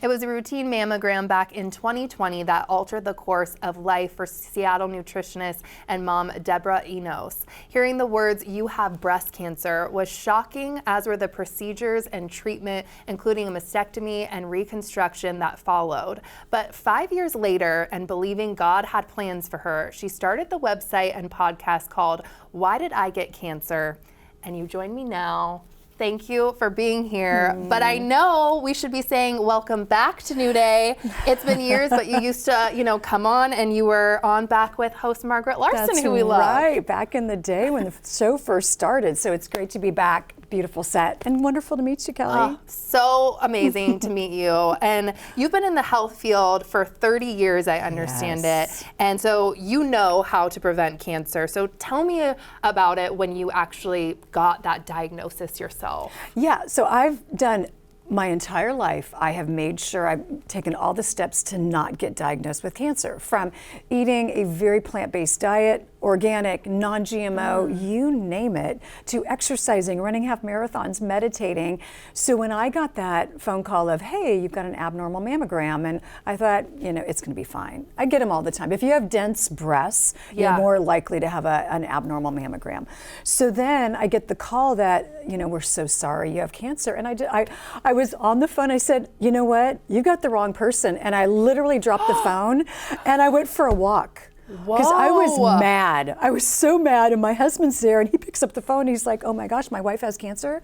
It was a routine mammogram back in 2020 that altered the course of life for Seattle nutritionist and mom Deb Enos. Hearing the words, "you have breast cancer," was shocking, as were the procedures and treatment, including a mastectomy and reconstruction that followed. But 5 years later, and believing God had plans for her, she started the website and podcast called Why Did I Get Cancer? And you join me now. Thank you for being here. But I know we should be saying welcome back to New Day. It's been years, but you used to, come on, and you were on back with host Margaret Larson, who we love. Right, back in the day when the show first started. So it's great to be back. Beautiful set, and wonderful to meet you, Kelly. So amazing to meet you. And you've been in the health field for 30 years, I understand it. And so you know how to prevent cancer. So tell me about it when you actually got that diagnosis yourself. Yeah, so I've done my entire life, I have made sure I've taken all the steps to not get diagnosed with cancer, from eating a very plant-based diet, organic, non-GMO, you name it, to exercising, running half marathons, meditating. So when I got that phone call of, hey, you've got an abnormal mammogram, and I thought, it's gonna be fine. I get them all the time. If you have dense breasts, you're more likely to have an abnormal mammogram. So then I get the call that, we're so sorry you have cancer. And I was on the phone, I said, you know what, you got the wrong person. And I literally dropped the phone and I went for a walk. Because I was mad. I was so mad, and my husband's there, and he picks up the phone, and he's like, oh my gosh, my wife has cancer?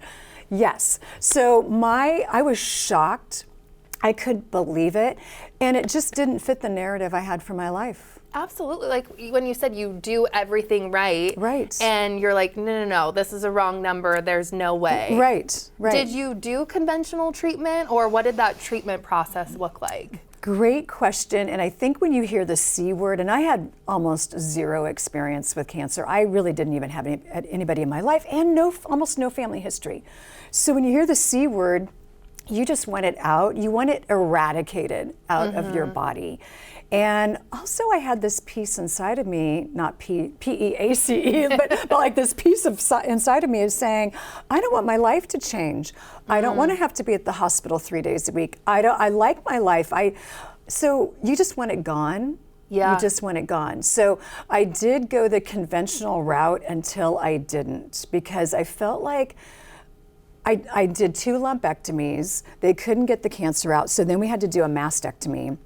Yes. So I was shocked. I couldn't believe it, and it just didn't fit the narrative I had for my life. Absolutely. Like when you said you do everything right. Right. And you're like, no, this is a wrong number. There's no way. Right. Did you do conventional treatment, or what did that treatment process look like? Great question. And I think when you hear the C word, and I had almost zero experience with cancer. I really didn't even have anybody in my life, and almost no family history. So when you hear the C word, you just want it out. You want it eradicated out of your body. And also I had this piece inside of me, not P-E-A-C-E, but like this piece inside of me is saying, I don't want my life to change. I don't want to have to be at the hospital 3 days a week. I like my life. So you just want it gone. Yeah. You just want it gone. So I did go the conventional route until I didn't, because I felt like I did 2 lumpectomies. They couldn't get the cancer out. So then we had to do a mastectomy.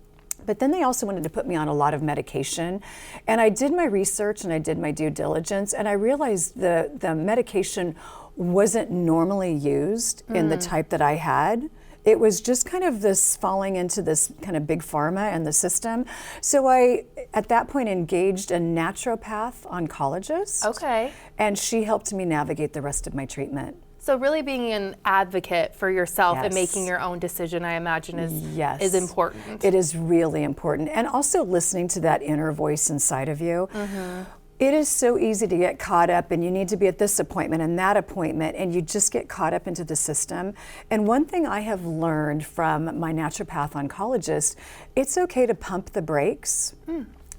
But then they also wanted to put me on a lot of medication. And I did my research and I did my due diligence, and I realized the medication wasn't normally used in the type that I had. It was just kind of this falling into this kind of big pharma and the system. So I, at that point, engaged a naturopath oncologist. Okay. And she helped me navigate the rest of my treatment. So really being an advocate for yourself and making your own decision, I imagine, is important. It is really important. And also listening to that inner voice inside of you. It is so easy to get caught up, and you need to be at this appointment and that appointment, and you just get caught up into the system. And one thing I have learned from my naturopath oncologist, it's okay to pump the brakes.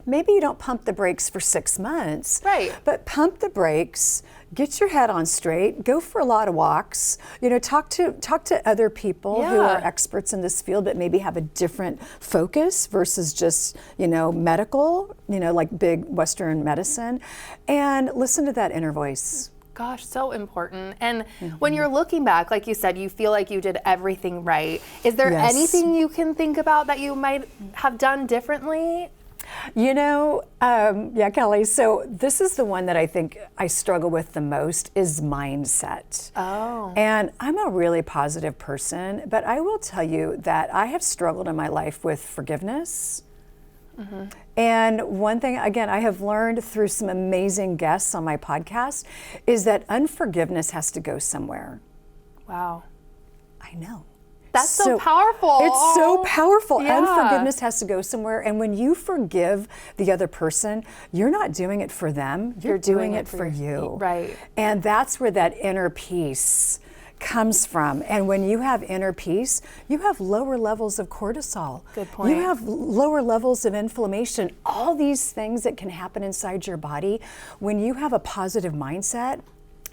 Maybe you don't pump the brakes for 6 months, but pump the brakes, get your head on straight, go for a lot of walks, talk to other people who are experts in this field, but maybe have a different focus versus just, medical, like big Western medicine, and listen to that inner voice. Gosh, so important. And when you're looking back, like you said, you feel like you did everything right. Is there anything you can think about that you might have done differently? Kelly, so this is the one that I think I struggle with the most, is mindset. And I'm a really positive person, but I will tell you that I have struggled in my life with forgiveness. And one thing, again, I have learned through some amazing guests on my podcast is that unforgiveness has to go somewhere. Wow. I know. That's so powerful. It's so powerful. Unforgiveness has to go somewhere. And when you forgive the other person, you're not doing it for them. You're doing it for you. Right. And that's where that inner peace comes from. And when you have inner peace, you have lower levels of cortisol. Good point. You have lower levels of inflammation. All these things that can happen inside your body. When you have a positive mindset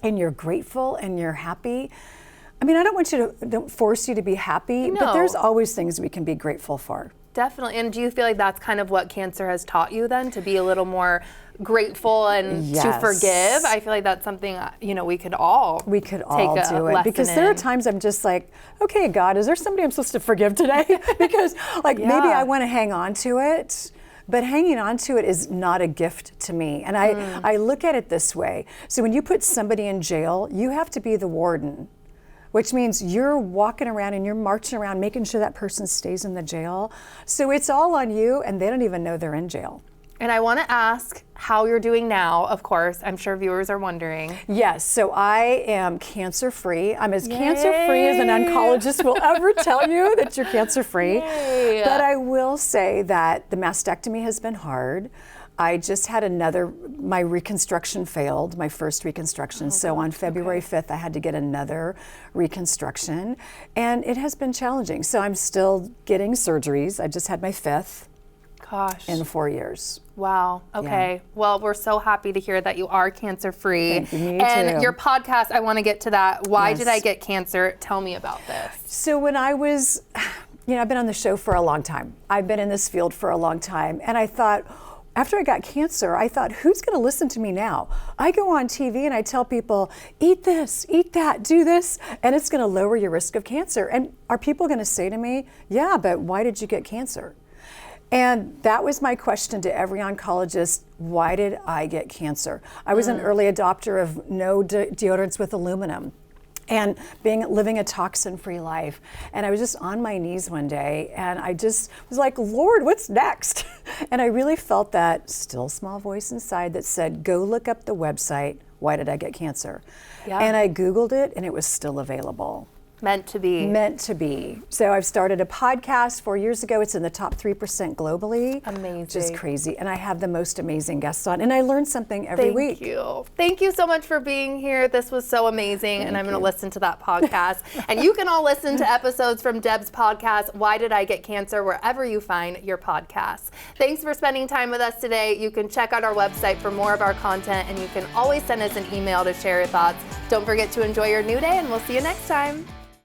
and you're grateful and you're happy, I mean, I don't force you to be happy, but there's always things we can be grateful for. Definitely. And do you feel like that's kind of what cancer has taught you then, to be a little more grateful and to forgive? I feel like that's something, we could all do it, because there are times I'm just like, okay, God, is there somebody I'm supposed to forgive today? Because maybe I want to hang on to it, but hanging on to it is not a gift to me. And I look at it this way. So when you put somebody in jail, you have to be the warden, which means you're walking around and you're marching around making sure that person stays in the jail. So it's all on you, and they don't even know they're in jail. And I want to ask how you're doing now, of course. I'm sure viewers are wondering. Yes, so I am cancer-free. I'm as cancer-free as an oncologist will ever tell you that you're cancer-free. Yay. But I will say that the mastectomy has been hard. I just had my reconstruction failed, my first reconstruction. So on February 5th, I had to get another reconstruction. And it has been challenging. So I'm still getting surgeries. I just had my 5th. Gosh. In 4 years. Wow. Okay. Yeah. Well, we're so happy to hear that you are cancer-free. Thank you. Me and too. Your podcast, I want to get to that. Why did I get cancer? Tell me about this. So when I was, I've been on the show for a long time. I've been in this field for a long time. And I thought, after I got cancer, I thought, who's going to listen to me now? I go on TV and I tell people, eat this, eat that, do this, and it's going to lower your risk of cancer. And are people going to say to me, yeah, but why did you get cancer? And that was my question to every oncologist. Why did I get cancer? I was an early adopter of no deodorants with aluminum and living a toxin-free life. And I was just on my knees one day and I just was like, Lord, what's next? And I really felt that still small voice inside that said, go look up the website, Why Did I Get Cancer? Yeah. And I Googled it and it was still available. Meant to be. Meant to be. So I've started a podcast 4 years ago. It's in the top 3% globally. Amazing. Which is crazy. And I have the most amazing guests on. And I learn something every week. Thank you. Thank you so much for being here. This was so amazing. And I'm going to listen to that podcast. And you can all listen to episodes from Deb's podcast, Why Did I Get Cancer, wherever you find your podcasts. Thanks for spending time with us today. You can check out our website for more of our content. And you can always send us an email to share your thoughts. Don't forget to enjoy your new day. And we'll see you next time.